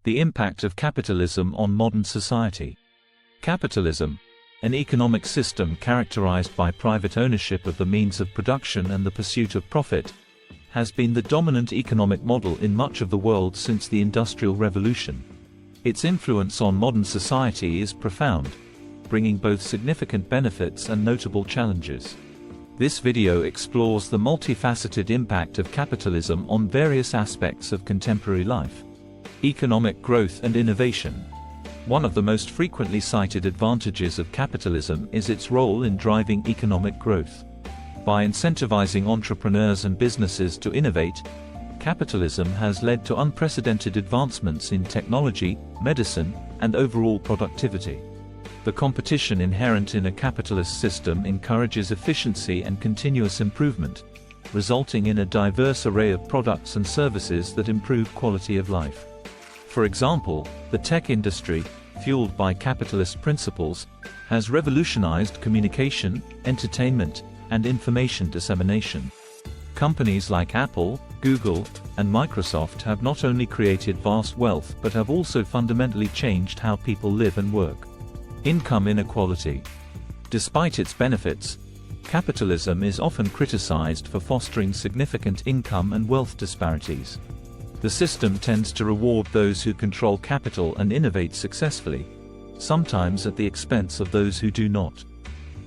The impact of capitalism on modern society. Capitalism, an economic system characterized by private ownership of the means of production and the pursuit of profit, has been the dominant economic model in much of the world since the Industrial Revolution. Its influence on modern society is profound, bringing both significant benefits and notable challenges. This video explores the multifaceted impact of capitalism on various aspects of contemporary life. Economic growth and innovation. One of the most frequently cited advantages of capitalism is its role in driving economic growth. By incentivizing entrepreneurs and businesses to innovate, capitalism has led to unprecedented advancements in technology, medicine, and overall productivity. The competition inherent in a capitalist system encourages efficiency and continuous improvement, resulting in a diverse array of products and services that improve quality of life. For example, the tech industry, fueled by capitalist principles, has revolutionized communication, entertainment, and information dissemination. Companies like Apple, Google, and Microsoft have not only created vast wealth but have also fundamentally changed how people live and work. Income inequality. Despite its benefits, capitalism is often criticized for fostering significant income and wealth disparities. The system tends to reward those who control capital and innovate successfully, sometimes at the expense of those who do not.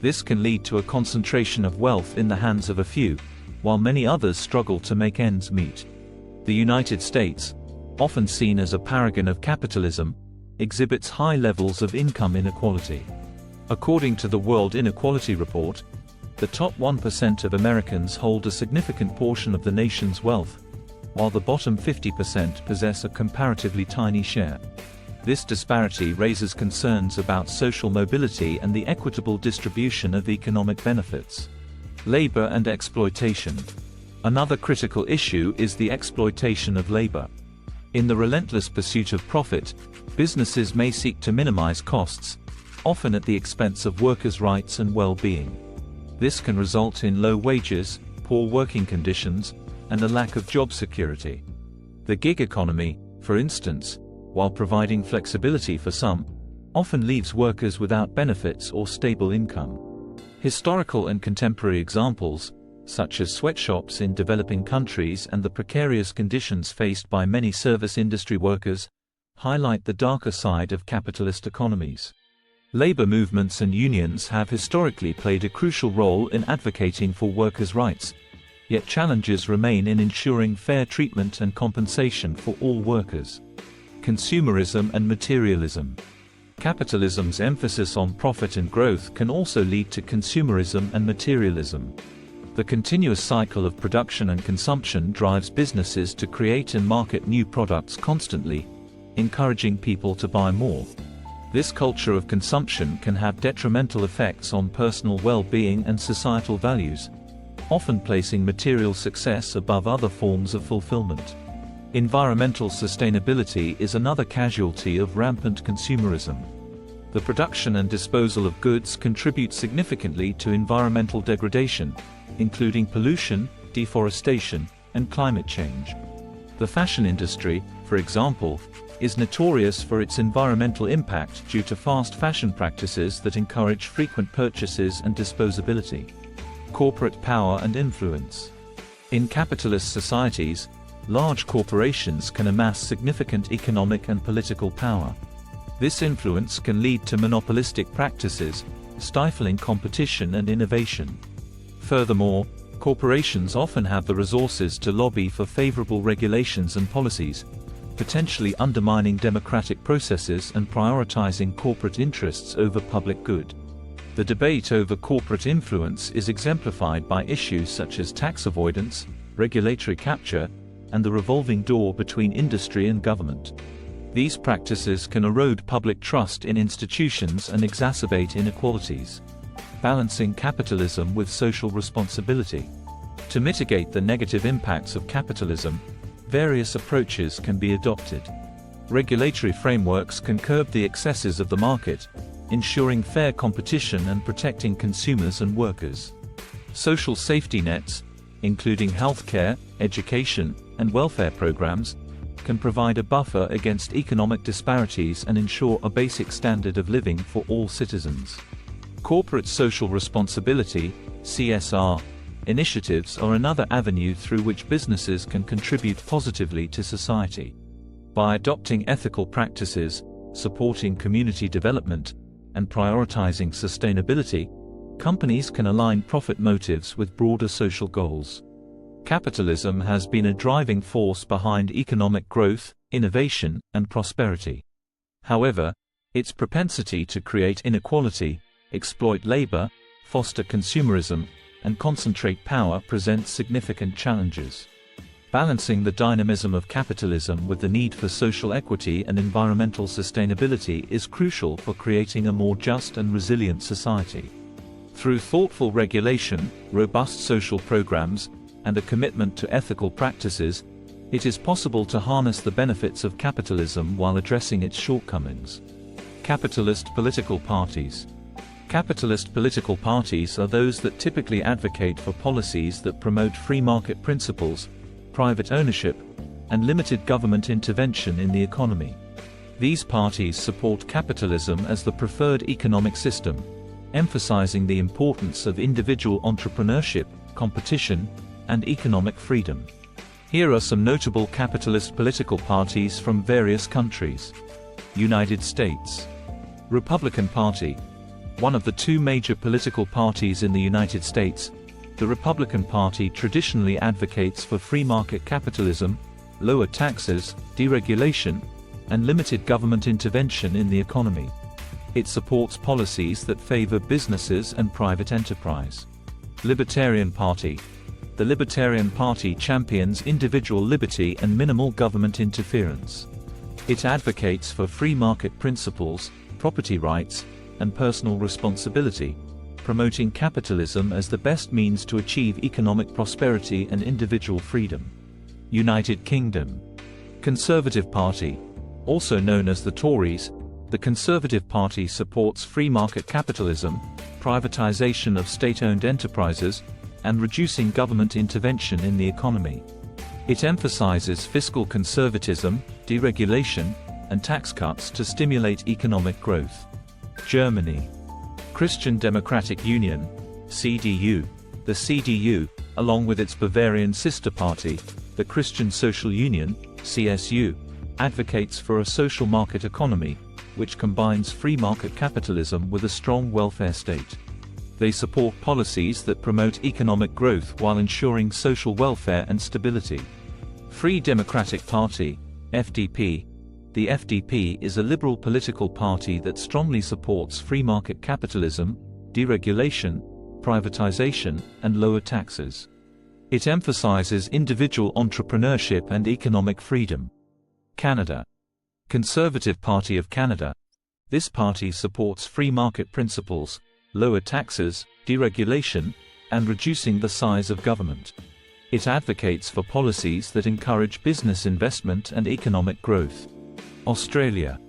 This can lead to a concentration of wealth in the hands of a few, while many others struggle to make ends meet. The United States, often seen as a paragon of capitalism, exhibits high levels of income inequality. According to the World Inequality Report, the top 1% of Americans hold a significant portion of the nation's wealth, while the bottom 50% possess a comparatively tiny share. This disparity raises concerns about social mobility and the equitable distribution of economic benefits. Labor and exploitation. Another critical issue is the exploitation of labor. In the relentless pursuit of profit, businesses may seek to minimize costs, often at the expense of workers' rights and well-being. This can result in low wages, poor working conditions, and a lack of job security. The gig economy, for instance, while providing flexibility for some, often leaves workers without benefits or stable income. Historical and contemporary examples, such as sweatshops in developing countries and the precarious conditions faced by many service industry workers, highlight the darker side of capitalist economies. Labor movements and unions have historically played a crucial role in advocating for workers' rights, yet challenges remain in ensuring fair treatment and compensation for all workers. Consumerism and materialism. Capitalism's emphasis on profit and growth can also lead to consumerism and materialism. The continuous cycle of production and consumption drives businesses to create and market new products constantly, encouraging people to buy more. This culture of consumption can have detrimental effects on personal well-being and societal values, often placing material success above other forms of fulfillment. Environmental sustainability is another casualty of rampant consumerism. The production and disposal of goods contribute significantly to environmental degradation, including pollution, deforestation, and climate change. The fashion industry, for example, is notorious for its environmental impact due to fast fashion practices that encourage frequent purchases and disposability. Corporate power and influence. In capitalist societies, large corporations can amass significant economic and political power. This influence can lead to monopolistic practices, stifling competition and innovation. Furthermore, corporations often have the resources to lobby for favorable regulations and policies, potentially undermining democratic processes and prioritizing corporate interests over public good. The debate over corporate influence is exemplified by issues such as tax avoidance, regulatory capture, and the revolving door between industry and government. These practices can erode public trust in institutions and exacerbate inequalities. Balancing capitalism with social responsibility. To mitigate the negative impacts of capitalism, various approaches can be adopted. Regulatory frameworks can curb the excesses of the market, ensuring fair competition and protecting consumers and workers. Social safety nets, including healthcare, education, and welfare programs, can provide a buffer against economic disparities and ensure a basic standard of living for all citizens. Corporate social responsibility (CSR) initiatives are another avenue through which businesses can contribute positively to society. By adopting ethical practices, supporting community development, and prioritizing sustainability, companies can align profit motives with broader social goals. Capitalism has been a driving force behind economic growth, innovation, and prosperity. However, its propensity to create inequality, exploit labor, foster consumerism, and concentrate power presents significant challenges. Balancing the dynamism of capitalism with the need for social equity and environmental sustainability is crucial for creating a more just and resilient society. Through thoughtful regulation, robust social programs, and a commitment to ethical practices, it is possible to harness the benefits of capitalism while addressing its shortcomings. Capitalist political parties. Capitalist political parties are those that typically advocate for policies that promote free market principles, private ownership, and limited government intervention in the economy. These parties support capitalism as the preferred economic system, emphasizing the importance of individual entrepreneurship, competition, and economic freedom. Here are some notable capitalist political parties from various countries. United States. Republican Party. One of the two major political parties in the United States, the Republican Party traditionally advocates for free market capitalism, lower taxes, deregulation, and limited government intervention in the economy. It supports policies that favor businesses and private enterprise. Libertarian Party. The Libertarian Party champions individual liberty and minimal government interference. It advocates for free market principles, property rights, and personal responsibility, promoting capitalism as the best means to achieve economic prosperity and individual freedom. United Kingdom. Conservative Party. Also known as the Tories, the Conservative Party supports free market capitalism, privatization of state-owned enterprises, and reducing government intervention in the economy. It emphasizes fiscal conservatism, deregulation, and tax cuts to stimulate economic growth. Germany. Christian Democratic Union, CDU. The CDU, along with its Bavarian sister party, the Christian Social Union, CSU, advocates for a social market economy, which combines free market capitalism with a strong welfare state. They support policies that promote economic growth while ensuring social welfare and stability. Free Democratic Party, FDP. The FDP is a liberal political party that strongly supports free market capitalism, deregulation, privatization, and lower taxes. It emphasizes individual entrepreneurship and economic freedom. Canada. Conservative Party of Canada. This party supports free market principles, lower taxes, deregulation, and reducing the size of government. It advocates for policies that encourage business investment and economic growth. Australia.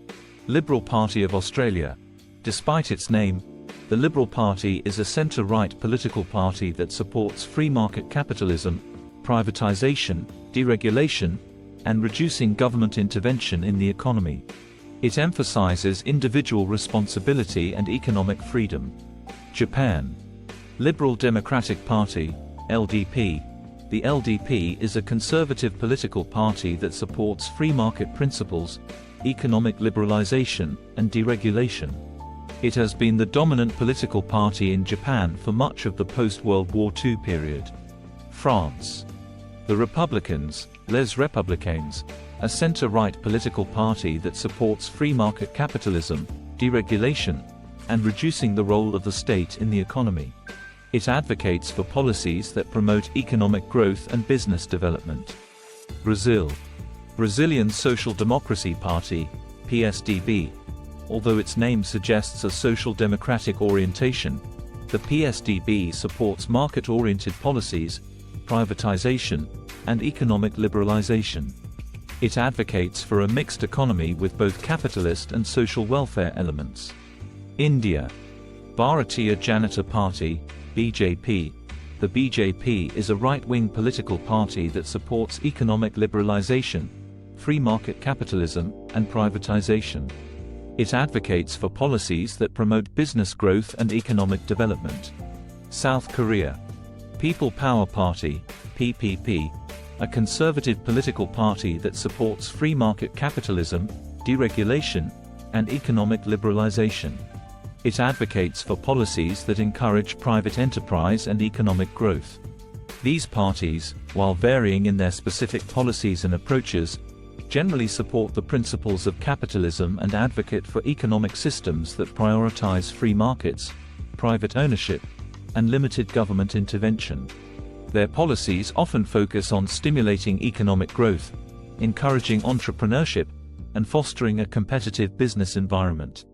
Liberal Party of Australia. Despite its name, the Liberal Party is a centre-right political party that supports free market capitalism, privatization, deregulation, and reducing government intervention in the economy. It emphasizes individual responsibility and economic freedom. Japan. Liberal Democratic Party, LDP. The LDP is a conservative political party that supports free market principles, economic liberalization, and deregulation. It has been the dominant political party in Japan for much of the post-World War II period. France. The Republicans, Les Républicains, a center-right political party that supports free market capitalism, deregulation, and reducing the role of the state in the economy. It advocates for policies that promote economic growth and business development. Brazil. Brazilian Social Democracy Party, PSDB. Although its name suggests a social democratic orientation, the PSDB supports market-oriented policies, privatization, and economic liberalization. It advocates for a mixed economy with both capitalist and social welfare elements. India. Bharatiya Janata Party, BJP. The BJP is a right-wing political party that supports economic liberalization, free market capitalism, and privatization. It advocates for policies that promote business growth and economic development. South Korea. People Power Party, PPP, a conservative political party that supports free market capitalism, deregulation, and economic liberalization. It advocates for policies that encourage private enterprise and economic growth. These parties, while varying in their specific policies and approaches, generally support the principles of capitalism and advocate for economic systems that prioritize free markets, private ownership, and limited government intervention. Their policies often focus on stimulating economic growth, encouraging entrepreneurship, and fostering a competitive business environment.